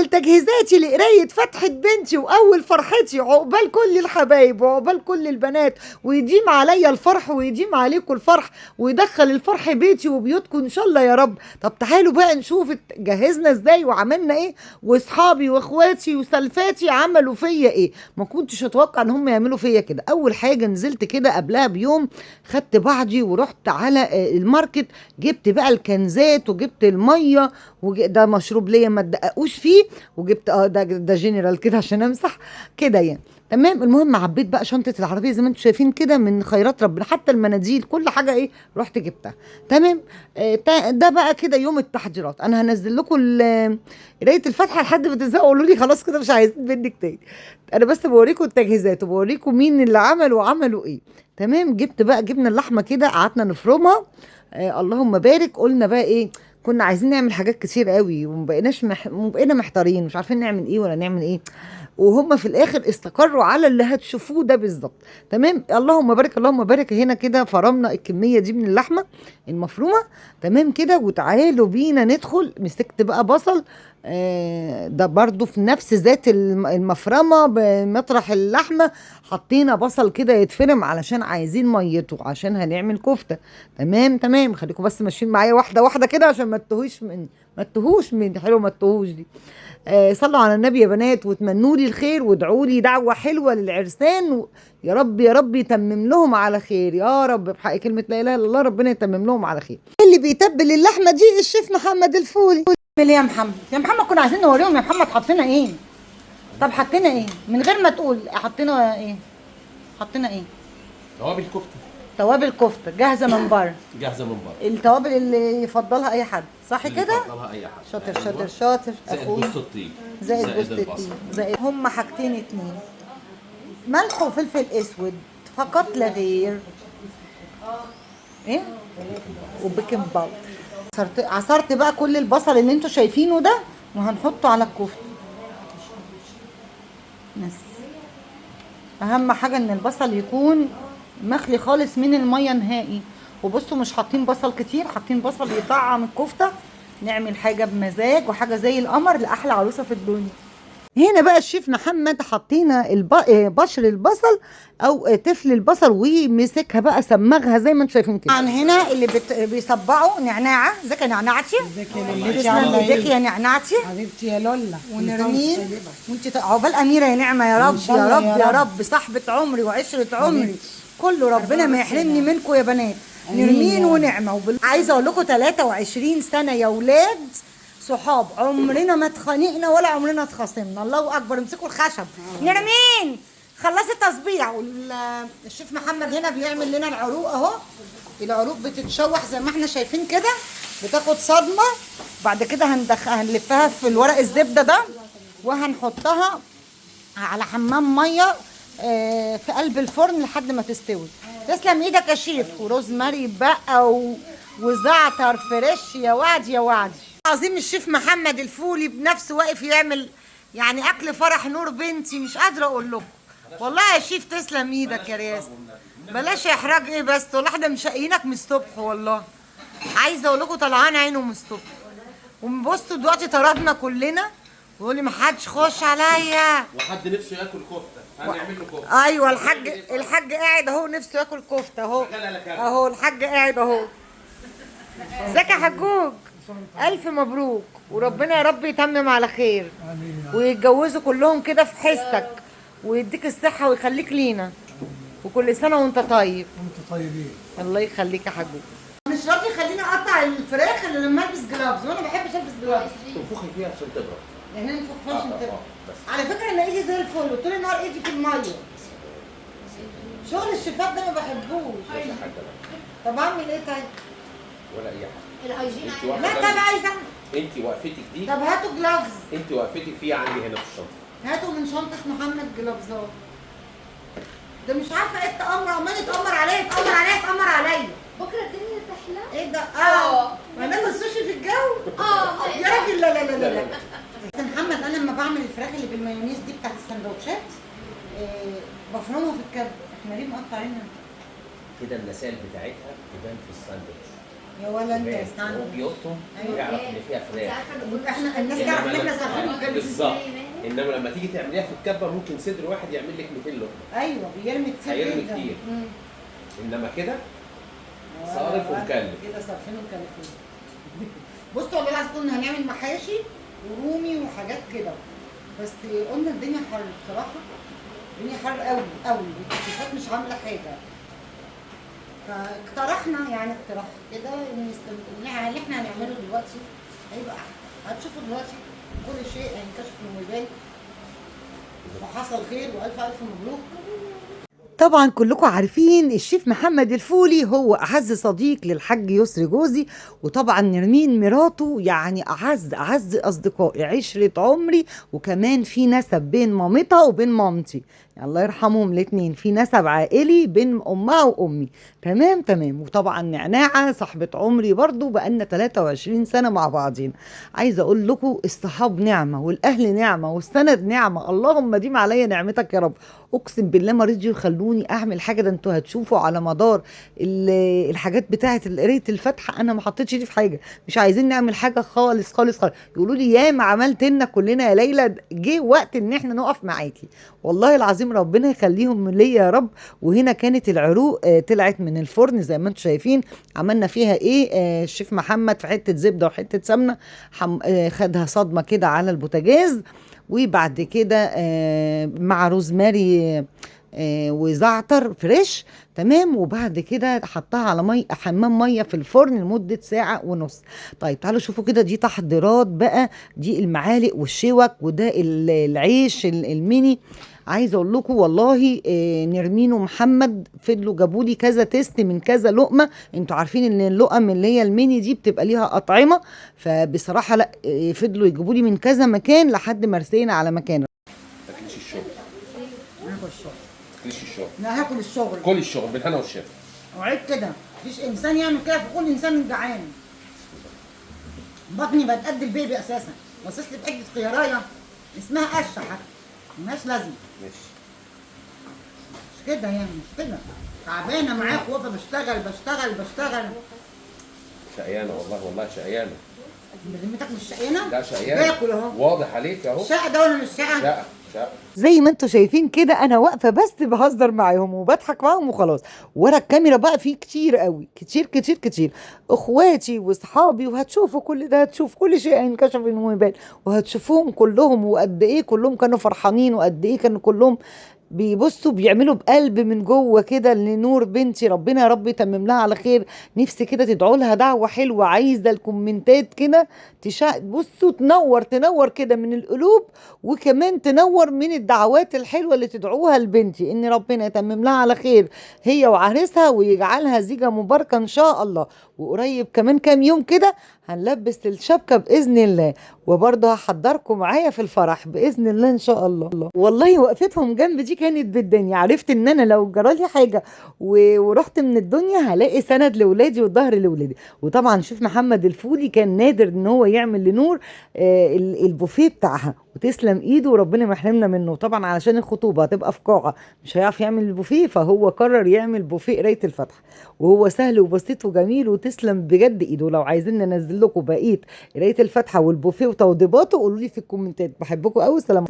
اول تجهيزاتي لقرايه فتحه بنتي واول فرحتي، عقبال كل الحبايب وعقبال كل البنات، ويديم عليا الفرح ويديم عليكم الفرح، ويدخل الفرح بيتي وبيوتكم ان شاء الله يا رب. طب تعالوا بقى نشوف جهزنا ازاي وعملنا ايه، واصحابي واخواتي وسلفاتي عملوا فيا ايه. ما كنتش اتوقع ان هم يعملوا فيا كده. اول حاجه نزلت كده قبلها بيوم، خدت بعضي ورحت على الماركت، جبت بقى الكنزات وجبت الميه، ده مشروب ليا ما تدققوش فيه، وجبت ده جنرال كده عشان امسح كده يعني. تمام. المهم عبيت بقى شنطه العربيه زي ما انتم شايفين كده من خيرات ربنا، حتى المناديل كل حاجه ايه رحت جبتها. تمام. ده بقى كده يوم التحضيرات. انا هنزل لكم قرايه الفاتحه لحد ما تزهقوا قولوا لي خلاص كده مش عايزين منك تاني. انا بس بوريكم التجهيزات وبوريكم مين اللي عمل وعملوا ايه. تمام. جبت بقى جبنا اللحمه كده قعدنا نفرمها. اللهم بارك. قلنا بقى ايه، كنا عايزين نعمل حاجات كتير قوي وبقينا محتارين مش عارفين نعمل ايه ولا نعمل ايه، وهم في الاخر استقروا على اللي هتشوفوه ده بالظبط. تمام. اللهم بارك اللهم بارك. هنا كده فرمنا الكميه دي من اللحمه المفرومه. تمام كده. وتعالوا بينا ندخل. مسكت بقى بصل، ده برضو في نفس ذات المفرمه بمطرح اللحمه، حطينا بصل كده يتفرم علشان عايزين ميته عشان هنعمل كفته. تمام تمام. خليكم بس ماشيين معايا واحده واحده كده عشان ما تتوهوش من حلو، ما تتوهوش دي. صلوا على النبي يا بنات وتمنوا لي الخير وادعوا لي دعوه حلوه للعرسان يا رب يا رب يتمم لهم على خير يا رب، بحق كلمه لا اله الا الله ربنا يتمم لهم على خير. اللي بيتبل اللحمه دي الشيف محمد الفولي. اعمل ايه يا محمد؟ يا محمد كنا عايزين نوريهم يا محمد حطينا ايه. طب حطينا ايه من غير ما تقول حطينا ايه؟ حطينا ايه؟ توابل كفته. توابل كفته جاهزه من بره. جاهزه من بره. التوابل اللي يفضلها اي حد صح كده؟ يفضلها اي حد. شاطر شاطر شاطر. زائد جوز الطيب. زائد جوز الطيب. زائد هم حاجتين اتنين، ملح وفلفل اسود فقط لا غير. ايه؟ وبيكنج باودر. عصرت بقى كل البصل اللي انتوا شايفينه ده وهنحطه على الكفته. بس اهم حاجه ان البصل يكون مخلي خالص من الميه نهائي. وبصوا مش حاطين بصل كتير، حاطين بصل يطعم الكفته. نعمل حاجه بمزاج وحاجه زي القمر لاحلى عروسه في الدنيا. هنا بقى الشيف محمد حطينا بشر البصل او تفل البصل ومسكها بقى سمغها زي ما انتم شايفين كده. عن هنا اللي بيصبعوا نعناعه. ازيك يا نعناعتي؟ ازيك يا لولتي؟ ازيك يا نعناعتي؟ حبيبتي يا لولا. ونرمين وانت عقبال اميره يا نعمه يا رب يا رب يا رب، صاحبه عمري وعشره عمري كله، ربنا ما يحرمني منكم يا بنات. نرمين ونعمه عايزه اقول لكم 23 سنه يا ولاد صحاب، عمرنا ما اتخانقنا ولا عمرنا اتخاصمنا. الله اكبر. امسكوا الخشب. نرمين خلصت تصبيع. والشيف محمد هنا بيعمل لنا العروق اهو. العروق بتتشوح زي ما احنا شايفين كده، بتاخد صدمه. بعد كده هنلفها في الورق الزبده ده وهنحطها على حمام ميه في قلب الفرن لحد ما تستوي. تسلم ايدك يا شيف. وروزماري بقى وزعتر فريش يا وعد يا وعد. عظيم الشيف محمد الفولي بنفسه واقف يعمل يعني اكل فرح نور بنتي. مش قادره اقول لكم والله يا شيف تسلم ايدك يا رياس. بلاش احراج ايه بس، والله احنا مشقينك من الصبح والله. عايزه اقول لكم طلعان عينه من الصبح. وبصوا دلوقتي طردنا كلنا ويقول لي ما حدش خش عليا. وحد نفسه ياكل كفته هنعمل له كفته. ايوه الحاج قاعد اهو نفسه ياكل كفته اهو. اهو الحاج قاعد اهو. ازيك يا حجوج؟ الف مبروك وربنا يا رب يتمم على خير ويتجوزوا كلهم كده في حسك ويديك الصحه ويخليك لينا. وكل سنه وانت طيب. انتوا طيبين. الله يخليك يا حجوج. مش راضي يخليني اقطع الفراخ الا لما البس جلافز، وانا ما بحبش البس جلافز. تنفخي فيها عشان تبرد. يعني ننفخ فيها عشان تبرد. على فكره انا ايدي زي الفل وطول النهار ايدي في الميه. شغل الشيفات ده ما بحبوش. طب اعمل ايه طيب؟ ولا اي حاجه. الهيجين لا طب عايزه. انت وقفتك دي. طب هاتوا جلافز. انت وقفتك فيها عندي هنا في الشنطه. هاتوا من شنطه محمد جلافزات. ده مش عارفه ايه التأمر، عمال يتأمر عليا يتأمر عليا يتأمر عليا. بكره الدنيا تحلى. ايه ده؟ ما ده ناكل السوشي في الجو؟ يا راجل لا لا لا لا لا. بس محمد انا لما بعمل الفراخ اللي بالمايونيز دي بتاعت السندوتشات بفرمها في الكبد. احنا ليه مقطعينها؟ كده المسائل بتاعتها تبان في الساندوتش. يا ولا انت استنى. وبيقطم يعرف ان فيها فراخ. احنا الناس تعرف ان احنا صارفين بالظبط. انما لما تيجي تعمليها في الكبه ممكن صدر واحد يعمل لك 200 لقمه. ايوه بيرمي كتير هيرمي جدا. كتير. انما كده صارف ومكلف. كده صارفين ومكلفين. بصوا والله العظيم كنا هنعمل محاشي ورومي وحاجات كده، بس قلنا الدنيا حر بصراحه، الدنيا حر قوي قوي والتكييفات مش عامله حاجه، فاقترحنا يعني اقتراح كده ان اللي احنا هنعمله دلوقتي هيبقى احلى. هتشوفوا دلوقتي كل شيء هينكشف من الموبايل وحصل خير والف الف مبروك. طبعا كلكم عارفين الشيف محمد الفولي هو اعز صديق للحاج يسري جوزي، وطبعا نرمين مراته يعني اعز اصدقائي، عشره عمري، وكمان في نسب بين مامتها وبين مامتي، يعني الله يرحمهم الاثنين، في نسب عائلي بين امها وامي. تمام. وطبعا نعناعه صاحبه عمري برضو، بقالنا 23 سنه مع بعضين. عايزه اقول لكم الصحاب نعمه والاهل نعمه والسند نعمه، اللهم ديم عليا نعمتك يا رب. اقسم بالله ما رضيوا يخلوني اعمل حاجه، ده انتوا هتشوفوا على مدار الحاجات بتاعه قرايه الفاتحه انا ما حطيتش دي في حاجه، مش عايزين نعمل حاجه خالص. يقولوا لي يا ما عملت لنا كلنا يا ليلى، جه وقت ان احنا نقف معاكي، والله العظيم ربنا يخليهم ليا يا رب. وهنا كانت العروق طلعت من الفرن زي ما انتم شايفين، عملنا فيها ايه الشيف محمد في حته زبده وحته سمنه، خدها صدمه كده على البوتاجاز، وبعد كده مع روزماري وزعتر فريش. تمام. وبعد كده حطها على حمام ميه في الفرن لمده ساعه ونص. طيب تعالوا شوفوا كده، دي تحضيرات بقى، دي المعالق والشوك، وده العيش الميني. عايزه اقول لكم والله نرمين ومحمد فضلوا جابوا لي كذا تيست من كذا لقمه. انتوا عارفين ان اللقم اللي هي الميني دي بتبقى ليها اطعمه، فبصراحه لا فضلوا يجيبوا لي من كذا مكان لحد ما رسينا على مكان. تاكليش الشغل. ناكل الشغل. تاكليش الشغل. لا هاكل الشغل. كل الشغل بالهنا والشفا. وعيب كده، مفيش انسان يعمل كده، في كل انسان جعان. بطني بقت قد البيبي اساسا، بصيت لي بحته خيارايه اسمها قشه حتى ملهاش لازمه. ماشي. مش كده يعني، مش كده. تعبانه معاك واقفه بشتغل. شقيانه والله شقيانه. بذمتك مش شقيانه؟ لا شقيانه. باكل اهو. واضح عليك اهو. شقه ده ولا مش شقه؟ شقه. زي ما انتوا شايفين كده انا واقفه بس بهزر معاهم وبضحك معاهم وخلاص. ورا الكاميرا بقى في كتير قوي، كتير اخواتي واصحابي، وهتشوفوا كل ده، هتشوف كل شيء هينكشف من الموبايل وهتشوفوهم كلهم، وقد ايه كلهم كانوا فرحانين، وقد ايه كانوا كلهم بيبصوا بيعملوا بقلب من جوه كده لنور بنتي، ربنا يا رب يتمم لها على خير. نفسي كده تدعوا لها دعوه حلوه، عايزه الكومنتات كده بصوا تنور كده من القلوب، وكمان تنور من الدعوات الحلوه اللي تدعوها لبنتي، ان ربنا يتمم لها على خير هي وعريسها، ويجعلها زيجه مباركه ان شاء الله. وقريب كمان كام يوم كده هنلبس الشبكه باذن الله، وبرضه هحضركم معايا في الفرح باذن الله ان شاء الله. والله وقفتهم جنب دي كانت بالدنيا، عرفت ان انا لو جرالي حاجه ورحت من الدنيا هلاقي سند لاولادي وظهر لاولادي. وطبعا شيف محمد الفولي كان نادر ان هو يعمل لنور البوفيه بتاعها، وتسلم ايده وربنا ما يحرمنا منه. طبعا علشان الخطوبه هتبقى في قاعه مش هيعرف يعمل البوفيه، فهو قرر يعمل بوفيه قرايه الفاتحه، وهو سهل وبسيط وجميل، وتسلم بجد ايده. لو عايزين ننزل لكم بقيه قرايه الفاتحه والبوفيه وتوضيباته قولوا لي في الكومنتات. بحبكم قوي. سلام.